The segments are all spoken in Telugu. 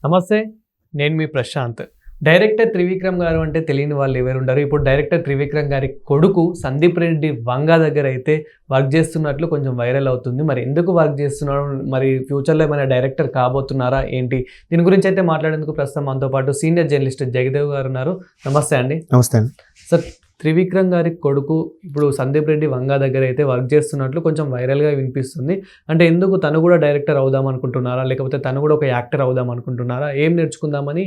నమస్తే, నేను మీ ప్రశాంత్. డైరెక్టర్ త్రివిక్రమ్ గారు అంటే తెలియని వాళ్ళు ఎవరు ఉండరు. ఇప్పుడు డైరెక్టర్ త్రివిక్రమ్ గారి కొడుకు సందీప్ రెడ్డి వంగా దగ్గర అయితే వర్క్ చేస్తున్నట్లు కొంచెం వైరల్ అవుతుంది. మరి ఎందుకు వర్క్ చేస్తున్నారు, మరి ఫ్యూచర్లో ఏమైనా డైరెక్టర్ కాబోతున్నారా ఏంటి, దీని గురించి అయితే మాట్లాడేందుకు ప్రస్తుతం మనతో పాటు సీనియర్ జర్నలిస్ట్ జగదేవ్ గారు ఉన్నారు. నమస్తే అండి. నమస్తే అండి సార్. త్రివిక్రమ్ గారి కొడుకు ఇప్పుడు సందీప్ రెడ్డి వంగా దగ్గర అయితే వర్క్ చేస్తున్నట్లు కొంచెం వైరల్గా వినిపిస్తుంది. అంటే ఎందుకు తను కూడా డైరెక్టర్ అవుదాం అనుకుంటున్నారా, లేకపోతే తను కూడా ఒక యాక్టర్ అవుదాం అనుకుంటున్నారా, ఏం నేర్చుకుందామని?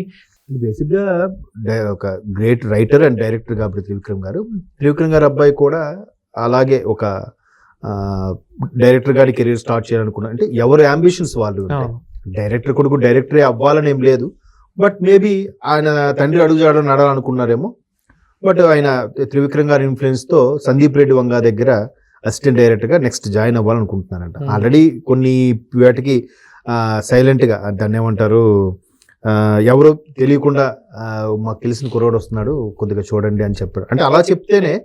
బేసిక్గా ఒక గ్రేట్ రైటర్ అండ్ డైరెక్టర్ కాబట్టి త్రివిక్రమ్ గారు అబ్బాయి కూడా అలాగే ఒక డైరెక్టర్ గారి కెరీర్ స్టార్ట్ చేయాలనుకున్నారు. అంటే ఎవరి అంబిషన్స్ వాళ్ళు. డైరెక్టర్ కొడుకు డైరెక్టరే అవ్వాలని ఏం లేదు, బట్ మేబీ ఆయన తండ్రి అడుగుజాడలో నడాలనుకున్నారేమో. బట్ ఆయన త్రివిక్రమ్ గారి ఇన్ఫ్లుయెన్స్తో సందీప్ రెడ్డి వంగా దగ్గర అసిస్టెంట్ డైరెక్టర్గా నెక్స్ట్ జాయిన్ అవ్వాలనుకుంటున్నారంట. ఆల్రెడీ కొన్ని వాటికి సైలెంట్గా దాన్ని ఏమంటారు, ఎవరో తెలియకుండా మాకు తెలిసిన కుర్రోడు వస్తున్నాడు కొద్దిగా చూడండి అని చెప్పాడు. అంటే అలా చెప్తేనే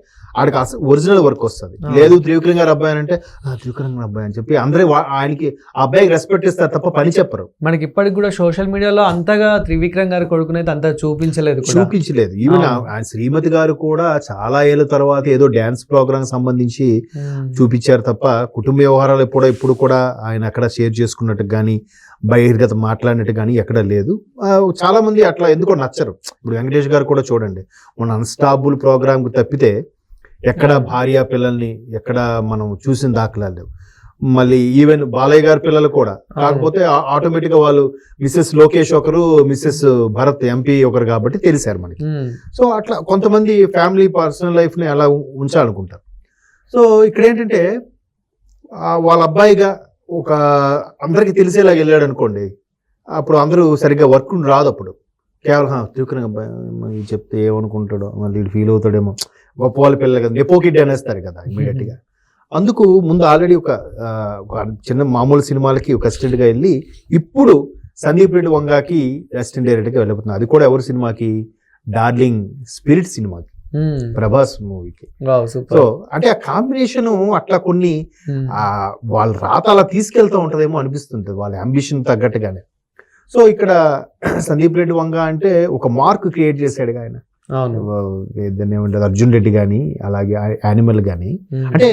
ఆడికి ఒరిజినల్ వర్క్ వస్తుంది. లేదు త్రివిక్రమ్ గారు అబ్బాయి అంటే త్రివిక్రమ్ గారు అబ్బాయి అని చెప్పి అందరూ ఆయనకి ఆ అబ్బాయికి రెస్పెక్ట్ ఇస్తారు తప్ప పని చెప్పరు. మనకి ఇప్పటికి కూడా సోషల్ మీడియాలో అంతగా త్రివిక్రమ్ గారి కొడుకునైతే అంతా చూపించలేదు. ఈవెన్ ఆయన శ్రీమతి గారు కూడా చాలా ఏళ్ళ తర్వాత ఏదో డ్యాన్స్ ప్రోగ్రామ్ సంబంధించి చూపించారు తప్ప కుటుంబ వ్యవహారాలు ఇప్పుడు కూడా ఆయన అక్కడ షేర్ చేసుకున్నట్టు కానీ బహిర్గత మాట్లాడినట్టు కానీ ఎక్కడ లేదు. చాలా మంది అట్లా ఎందుకో నచ్చరు. ఇప్పుడు వెంకటేష్ గారు కూడా చూడండి, మన అన్స్టాపుల్ ప్రోగ్రామ్ కు తప్పితే ఎక్కడ భార్య పిల్లల్ని ఎక్కడ మనం చూసిన దాఖలాలు లేవు. మళ్ళీ ఈవెన్ బాలయ్య గారి పిల్లలు కూడా, కాకపోతే ఆటోమేటిక్ గా వాళ్ళు మిస్సెస్ లోకేష్ ఒకరు, మిస్సెస్ భరత్ ఎంపీ ఒకరు కాబట్టి తెలిసారు మనకి. సో అట్లా కొంతమంది ఫ్యామిలీ పర్సనల్ లైఫ్ ని అలా ఉంచాలనుకుంటారు. సో ఇక్కడ ఏంటంటే వాళ్ళ అబ్బాయిగా ఒక అందరికి తెలిసేలాగా వెళ్ళాడు అనుకోండి, అప్పుడు అందరూ సరిగ్గా వర్క్ రాదు. అప్పుడు కేవలం త్రివిక్రమ్ అబ్బాయి చెప్తే ఏమనుకుంటాడో, మళ్ళీ ఫీల్ అవుతాడేమో, గొప్ప వాళ్ళ పిల్లలు కదా, నెపో కిడ్ అనేస్తారు కదా ఇమీడియట్ గా. అందుకు ముందు ఆల్రెడీ ఒక చిన్న మామూలు సినిమాలకి ఒక అసిస్టెంట్ గా వెళ్ళి ఇప్పుడు సందీప్ రెడ్డి వంగాకి అసిస్టెంట్ డైరెక్టర్ గా వెళ్ళిపోతున్నారు. అది కూడా ఎవరి సినిమాకి, డార్లింగ్ స్పిరిట్ సినిమాకి, ప్రభాస్ మూవీకి. సో అంటే ఆ కాంబినేషన్ అట్లా కొన్ని వాళ్ళ రాత అలా తీసుకెళ్తూ ఉంటదేమో అనిపిస్తుంటది వాళ్ళ అంబిషన్ తగ్గట్టుగానే. సో ఇక్కడ సందీప్ రెడ్డి వంగ అంటే ఒక మార్క్ క్రియేట్ చేశాడు ఆయన. దాన్ని ఏమంటారు, అర్జున్ రెడ్డి గాని అలాగే యానిమల్ గాని, అంటే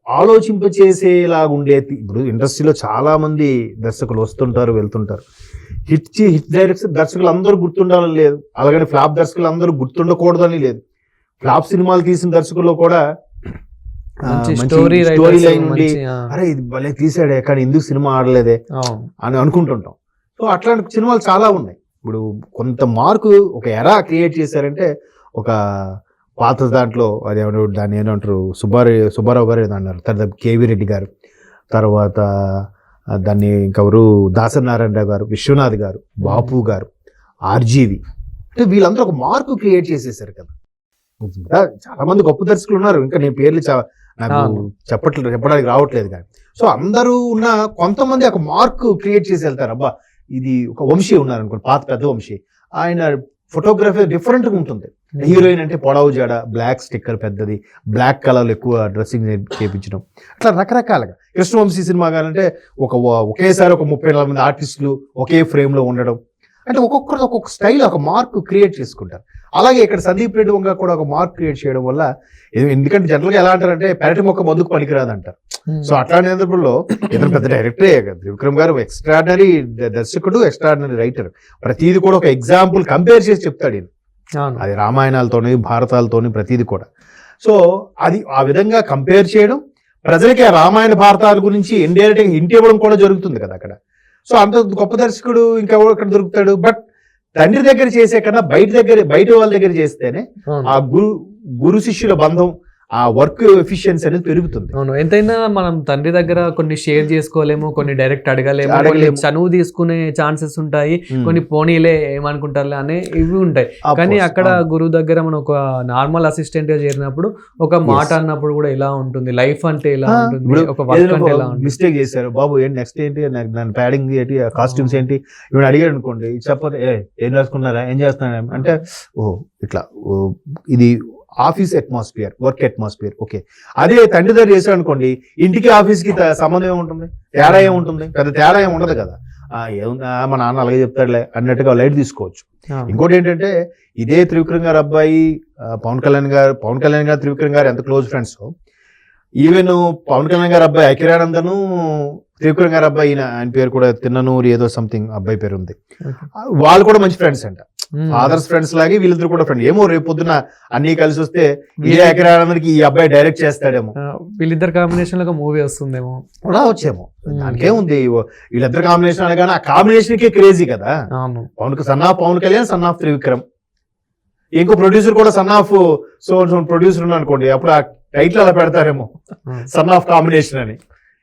ఆలోచింపచేసేలాగా ఉండేది. ఇప్పుడు ఇండస్ట్రీలో చాలా మంది దర్శకులు వస్తుంటారు వెళ్తుంటారు. హిట్ దర్శకులు అందరూ గుర్తుండాలని లేదు, అలాగని ఫ్లాప్ దర్శకులు అందరూ గుర్తుండకూడదని లేదు. ఫ్లాప్ సినిమాలు తీసిన దర్శకుల్లో కూడా స్టోరీ లైన్ ఉండి అరే ఇది భలే తీసాడే కానీ ఎందుకు సినిమా ఆడలేదే అని అనుకుంటుంటాం. సో అట్లాంటి సినిమాలు చాలా ఉన్నాయి. ఇప్పుడు కొంత మార్కు ఒక ఎరా క్రియేట్ చేశారంటే, ఒక పాత దాంట్లో అది దాన్ని ఏమంటారు, సుబ్బారావు గారు అన్నారు, తర్వాత కేవీ రెడ్డి గారు, తర్వాత దాన్ని ఇంకెవరు దాసరి నారాయణ గారు, విశ్వనాథ్ గారు, బాపు గారు, ఆర్జీవి, అంటే వీళ్ళందరూ ఒక మార్కు క్రియేట్ చేసేసారు కదా. చాలా మంది గొప్ప దర్శకులు ఉన్నారు, ఇంకా నేను పేర్లు నాకు చెప్పడానికి రావట్లేదు కానీ. సో అందరూ ఉన్న కొంతమంది ఒక మార్క్ క్రియేట్ చేసి వెళ్తారు. అబ్బా ఇది ఒక వంశీ ఉన్నారు అనుకోండి, పాత పెద్ద వంశీ, ఆయన ఫోటోగ్రఫీ డిఫరెంట్ గా ఉంటుంది. హీరోయిన్ అంటే పొడవు జడ, బ్లాక్ స్టిక్కర్ పెద్దది, బ్లాక్ కలర్ ఎక్కువ డ్రెస్సింగ్ చేయించడం, అట్లా రకరకాలుగా. కృష్ణవంశీ సినిమా కానంటే ఒకేసారి ఒక 30-40 మంది ఆర్టిస్టులు ఒకే ఫ్రేమ్ లో ఉండడం, అంటే ఒక్కొక్కరు ఒక్కొక్క స్టైల్ ఒక మార్క్ క్రియేట్ చేసుకుంటారు. అలాగే ఇక్కడ సందీప్ రెడ్డి వంగ కూడా ఒక మార్క్ క్రియేట్ చేయడం వల్ల, ఎందుకంటే జనరల్ గా ఎలా అంటారంటే పెరటి మొక్క మందుకు పనికిరాదు అంటారు. సో అట్లాంటి సందర్భంలో ఇతను పెద్ద డైరెక్టరే, త్రివిక్రమ్ గారు ఎక్స్ట్రాడినరీ దర్శకుడు, ఎక్స్ట్రాడినరీ రైటర్. ప్రతిదీ కూడా ఒక ఎగ్జాంపుల్ కంపేర్ చేసి చెప్తాడు ఈయన. అది రామాయణాలతోని భారతాలతోని ప్రతిదీ కూడా. సో అది ఆ విధంగా కంపేర్ చేయడం, ప్రజలకి ఆ రామాయణ భారతాల గురించి ఇండైరెక్ట్ గా ఇంటి ఇవ్వడం కూడా జరుగుతుంది కదా అక్కడ. సో అంత గొప్ప దర్శకుడు ఇంకెవరు అక్కడ దొరుకుతాడు. బట్ తండ్రి దగ్గర చేసే కన్నా బయట వాళ్ళ దగ్గర చేస్తేనే ఆ గురు శిష్యుల బంధం, ఆ వర్క్ ఎఫిషియన్సీ అనేది పెరుగుతుంది. అవును, ఎంతైనా మనం తండ్రి దగ్గర కొన్ని షేర్ చేసుకోలేము, కొన్ని డైరెక్ట్ అడగలేము, చనువు తీసుకునే ఛాన్సెస్ ఉంటాయి, కొన్ని పోనీలే ఏమనుకుంటారులే అనే ఇవి ఉంటాయి. కానీ అక్కడ గురువు దగ్గర మనం ఒక నార్మల్ అసిస్టెంట్ గా చేరినప్పుడు ఒక మాట అన్నప్పుడు కూడా ఎలా ఉంటుంది, లైఫ్ అంటే ఎలా ఉంటుంది, ఒక వర్క్ అంటే ఎలా ఉంటుంది. మిస్టేక్ చేశారు బాబు, నెక్స్ట్ ఏంటి, దాని ప్యాడింగ్ ఏంటి, కాస్ట్యూమ్స్ ఏంటి, ఇవి అడిగాడు అనుకోండి, చెప్పదు ఏం రాసుకున్నారా, ఏం చేస్తున్నారా అంటే, ఓ ఇట్లా ఇది office atmosphere, work atmosphere. Okay, అదే తండ్రి దగ్గర చేశాడు అనుకోండి, ఇంటికి ఆఫీస్ కి సంబంధం ఏముంటుంది, తేడా ఏముంటుంది, పెద్ద తేడా ఏమి ఉండదు కదా. ఏముందా మా నాన్న అలాగే చెప్తాడులే అన్నట్టుగా లైట్ తీసుకోవచ్చు. ఆ. ఇంకోటి ఏంటంటే ఇదే త్రివిక్రమ్ గారు అబ్బాయి పవన్ కళ్యాణ్ గారు త్రివిక్రమ్ గారు ఎంత close friends, even Pawan Kalyan garu అబ్బాయి అఖిరానందను త్రివిక్రమ్ గారు అబ్బాయి ఆయన పేరు కూడా తిన్ననూరి ఏదో సంథింగ్ అబ్బాయి పేరు ఉంది, వాళ్ళు కూడా మంచి ఫ్రెండ్స్ అంట. ఫాదర్స్ ఫ్రెండ్స్ లాగే వీళ్ళిద్దరు కూడా ఫ్రెండ్. ఏమో రేపు పొద్దున అన్ని కలిసి వస్తే ఇదే అఖిరానందకి ఈ అబ్బాయి డైరెక్ట్ చేస్తాడేమో, వీళ్ళిద్దరు కాంబినేషన్ లో ఒక మూవీ వస్తుందేమో, వచ్చేమో. దానికేముంది, వీళ్ళిద్దరు కాంబినేషన్ అనగానే ఆ కాంబినేషన్ కే క్రేజీ కదా. Son of Pawan Kalyan, son of Trivikram, ఇంకో ప్రొడ్యూసర్ కూడా సన్ ఆఫ్ సో ప్రొడ్యూసర్ ఉన్నాడు అనుకోండి, అప్పుడు ఆ టైటిల్ అలా పెడతారేమో సన్ ఆఫ్ కాంబినేషన్ అని.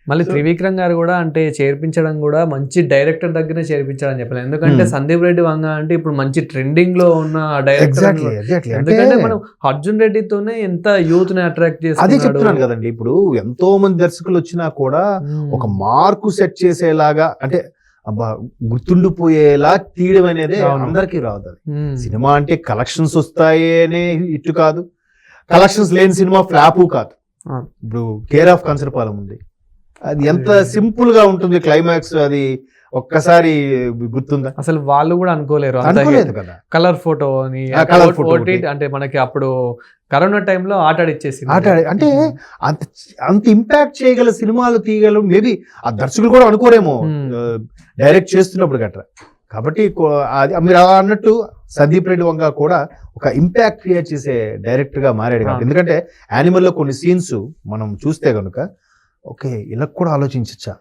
మళ్ళీ త్రివిక్రమ్ గారు కూడా అంటే చేర్పించడం కూడా మంచి డైరెక్టర్ దగ్గరే చేర్పించాలని చెప్పాలి. ఎందుకంటే సందీప్ రెడ్డి వంగ అంటే ఇప్పుడు మంచి ట్రెండింగ్ లో ఉన్న డైరెక్టర్. ఎందుకంటే మనం అర్జున్ రెడ్డితోనే ఎంత యూత్ ని అట్రాక్ట్ అదే చేస్తున్నాడు. చెప్తున్నాను కదండి. ఇప్పుడు ఎంతో మంది దర్శకులు వచ్చినా కూడా ఒక మార్కు సెట్ చేసేలాగా, అంటే అబ్బా గుర్తుండిపోయేలా తీయడం అనేది అందరికీ రాదు. సినిమా అంటే కలెక్షన్స్ వస్తాయనే ఇటు కాదు, కలెక్షన్స్ లేని సినిమా ఫ్లాపు కాదు. ఇప్పుడు కేర్ ఆఫ్ కంచరపాలెం ఉంది, అది ఎంత సింపుల్ గా ఉంటుంది క్లైమాక్స్, అది ఒక్కసారి గుర్తుందా? అసలు వాళ్ళు కూడా అనుకోలేరు కదా. కలర్ ఫోటో అని, కలర్ ఫోటో అంటే మనకి అప్పుడు కరోనా టైంలో ఆటాడిచ్చేసి అంటే అంత ఇంపాక్ట్ చేయగల సినిమాలు తీయగలరు. మేబీ ఆ దర్శకులు కూడా అనుకోరేమో డైరెక్ట్ చేస్తున్నప్పుడు గట్రా. కాబట్టి మీరు అన్నట్టు సందీప్ రెడ్డి వంగ కూడా ఒక ఇంపాక్ట్ క్రియేట్ చేసే డైరెక్టర్ గా మారాడు కాబట్టి. ఎందుకంటే యానిమల్ లో కొన్ని సీన్స్ మనం చూస్తే కనుక ఓకే ఇలా కూడా ఆలోచించచ్చా,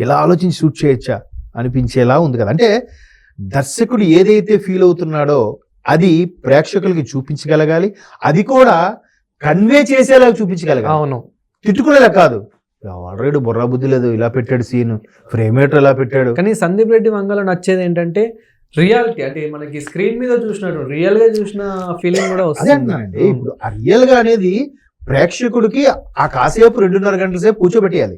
ఇలా ఆలోచించి షూట్ చేయొచ్చా అనిపించేలా ఉంది కదా. అంటే దర్శకుడు ఏదైతే ఫీల్ అవుతున్నాడో అది ప్రేక్షకులకి చూపించగలగాలి, అది కూడా కన్వే చేసేలాగా చూపించగలగాలి. అవును, తిట్టుకునేలా కాదు, ఆల్రెడీ బుర్రా బుద్ధి లేదు ఇలా పెట్టాడు సీన్, ఫ్రేమేటర్ ఇలా పెట్టాడు. కానీ సందీప్ రెడ్డి వంగలో నచ్చేది ఏంటంటే రియాలిటీ, అంటే మనకి స్క్రీన్ మీద చూసినట్టు రియల్ గా చూసిన ఫీలింగ్ కూడా వస్తుంది. ఇప్పుడు ఆ రియల్ గా అనేది ప్రేక్షకుడికి ఆ కాసేపు 2.5 గంటల సేపు కూర్చోబెట్టేయాలి,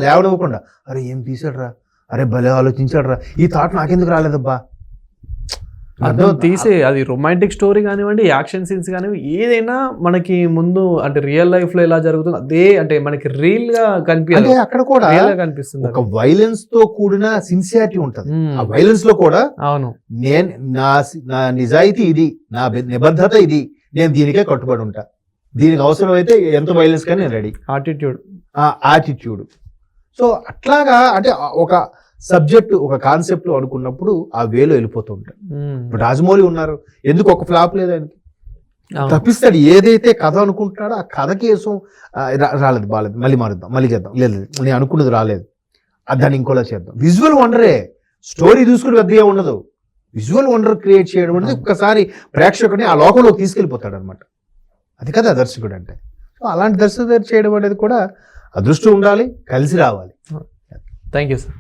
లేవనివ్వకుండా. అరే ఏం తీసాడు రా, అరే భలే ఆలోచించాడు రా, ఈ థాట్ నాకెందుకు రాలేదబ్బా. అర్థం తీసే అది రొమాంటిక్ స్టోరీ కానివ్వండి, యాక్షన్ సీన్స్ కానివ్వండి, ఏదైనా మనకి ముందు అంటే రియల్ లైఫ్ లో ఎలా జరుగుతుంది అదే అంటే మనకి రియల్ గా కనిపించాలి. అక్కడ కూడా కనిపిస్తుంది ఒక వైలెన్స్ తో కూడిన సిన్సియారిటీ ఉంటది ఆ వైలెన్స్ లో కూడా. అవును, నేను నా నిజాయితీ ఇది, నా నిబద్ధత ఇది, నేను దీనికే కట్టుబడి ఉంటా, దీనికి అవసరం అయితే ఎంత వైలెన్స్ కానీ నేను రెడీ. ఆటిట్యూడ్. సో అట్లాగా అంటే ఒక సబ్జెక్ట్ ఒక కాన్సెప్ట్ అనుకున్నప్పుడు ఆ వేలో వెళ్ళిపోతూ ఉంటాడు. ఇప్పుడు రాజమౌళి ఉన్నారు, ఎందుకు ఒక ఫ్లాప్ లేదు ఆయనకి, తప్పిస్తాడు. ఏదైతే కథ అనుకుంటున్నాడో ఆ కథ కేసం రాలేదు, బాలేదు, మళ్ళీ మారుద్దాం, మళ్ళీ చేద్దాం, లేదు నేను అనుకున్నది రాలేదు, దాన్ని ఇంకోలా చేద్దాం. విజువల్ వండరే, స్టోరీ చూసుకుని పెద్దగా ఉండదు. విజువల్ వండర్ క్రియేట్ చేయడం అనేది ఒక్కసారి ప్రేక్షకుడిని ఆ లోకంలోకి తీసుకెళ్ళిపోతాడు అనమాట. అది కదా దర్శకుడు అంటే. సో అలాంటి దర్శకుడు చేయడం అనేది కూడా అదృష్టం ఉండాలి, కలిసి రావాలి. Thank you sir.